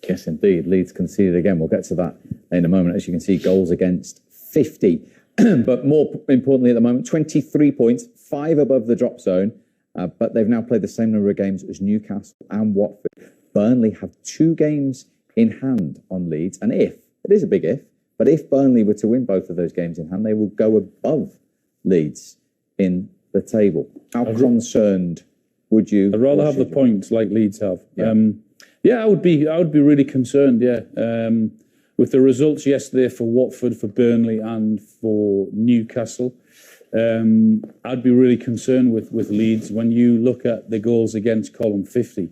Yes, indeed. Leeds conceded again. We'll get to that in a moment. As you can see, goals against 50. But more importantly at the moment, 23 points, 5 above the drop zone. But they've now played the same number of games as Newcastle and Watford. Burnley have 2 games in hand on Leeds. And it is a big if, but if Burnley were to win both of those games in hand, they will go above Leeds in the table. How concerned would you? I'd rather have the points like Leeds have. Yeah, I would be really concerned. Yeah, with the results yesterday for Watford, for Burnley, and for Newcastle, I'd be really concerned with Leeds. When you look at the goals against column 50,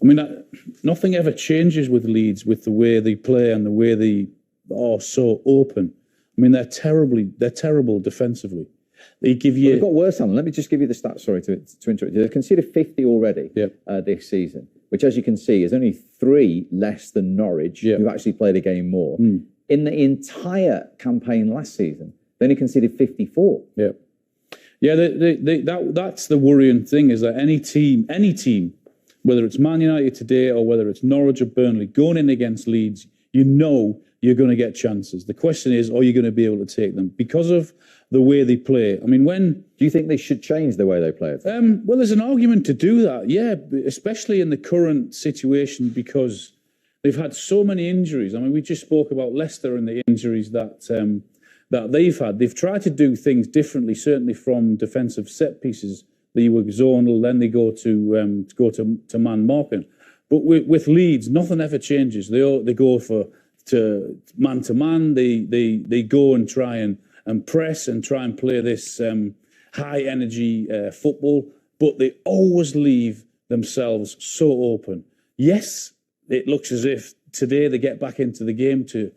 I mean, nothing ever changes with Leeds, with the way they play and the way they are so open. I mean, they're terrible defensively. They give you. Well, they've got worse, Alan. Let me just give you the stats. Sorry to interrupt you. They've conceded 50 already this season, which, as you can see, is only 3 less than Norwich, who actually played a game more. In the entire campaign last season, they only conceded 54. That's the worrying thing, is that any team, whether it's Man United today or whether it's Norwich or Burnley, going in against Leeds, you know you're going to get chances. The question is, are you going to be able to take them? Because of the way they play. I mean, do you think they should change the way they play it? Well, there's an argument to do that, yeah, especially in the current situation, because they've had so many injuries. I mean, we just spoke about Leicester and the injuries that they've had. They've tried to do things differently, certainly from defensive set pieces. They were zonal, then they go to man marking. But with Leeds, nothing ever changes. They go to man. They go and try and press and try and play this high energy football, but they always leave themselves so open. Yes, it looks as if today they get back into the game to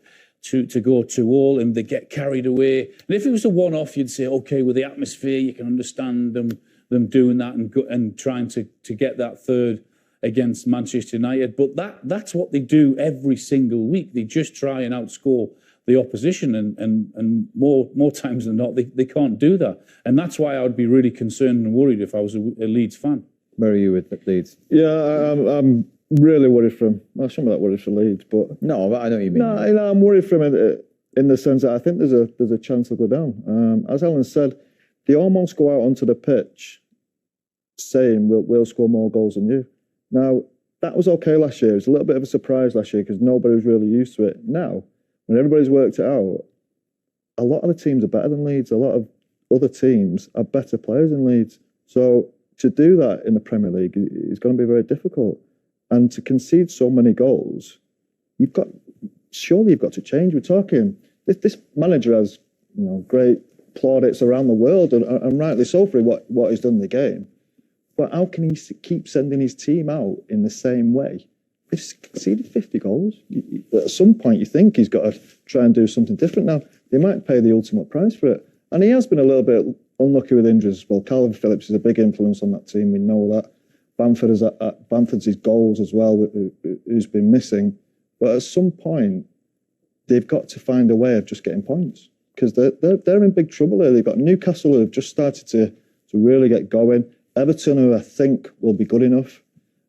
go 2-2, and they get carried away. And if it was a one-off, you'd say, okay, with the atmosphere, you can understand them doing that and trying to get that third against Manchester United. But that's what they do every single week. They just try and outscore the opposition, and more times than not, they can't do that. And that's why I would be really concerned and worried if I was a Leeds fan. Where are you with Leeds? Yeah, I'm really worried for him. Well, some of that worries for Leeds, but no, I know what you mean. No, I'm worried for him in the sense that I think there's a chance they'll go down. As Alan said, they almost go out onto the pitch saying we'll score more goals than you. Now, that was okay last year. It was a little bit of a surprise last year because nobody was really used to it. Now, when everybody's worked it out, a lot of the teams are better than Leeds. A lot of other teams are better players than Leeds. So to do that in the Premier League is going to be very difficult. And to concede so many goals, surely you've got to change. We're talking, this manager has great plaudits around the world, and rightly so for what he's done in the game. But how can he keep sending his team out in the same way? He's conceded 50 goals. At some point, you think he's got to try and do something different. Now, they might pay the ultimate price for it. And he has been a little bit unlucky with injuries as well. Kalvin Phillips is a big influence on that team. We know that. Bamford's his goals as well, who's been missing. But at some point, they've got to find a way of just getting points, because they're in big trouble there. They've got Newcastle, who have just started to really get going. Everton, who I think will be good enough.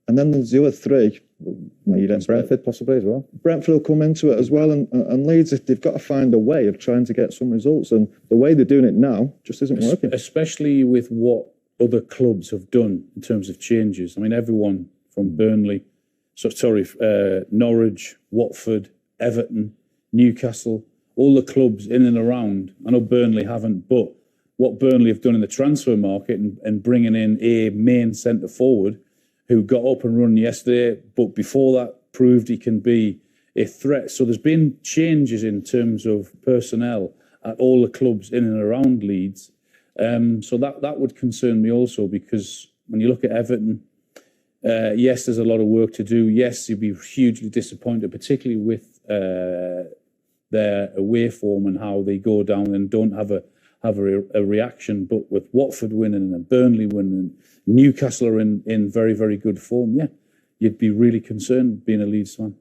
And then there's the other 3. Brentford possibly as well. Brentford will come into it as well. And Leeds, they've got to find a way of trying to get some results. And the way they're doing it now just isn't working. Especially with what other clubs have done in terms of changes. I mean, everyone from Burnley, Norwich, Watford, Everton, Newcastle, all the clubs in and around. I know Burnley haven't, but what Burnley have done in the transfer market and bringing in a main centre forward who got up and running yesterday, but before that proved he can be a threat. So there's been changes in terms of personnel at all the clubs in and around Leeds. So that would concern me also, because when you look at Everton, yes, there's a lot of work to do. Yes, you'd be hugely disappointed, particularly with their away form and how they go down and don't have a reaction. But with Watford winning and Burnley winning, Newcastle are in very, very good form. Yeah, you'd be really concerned being a Leeds fan.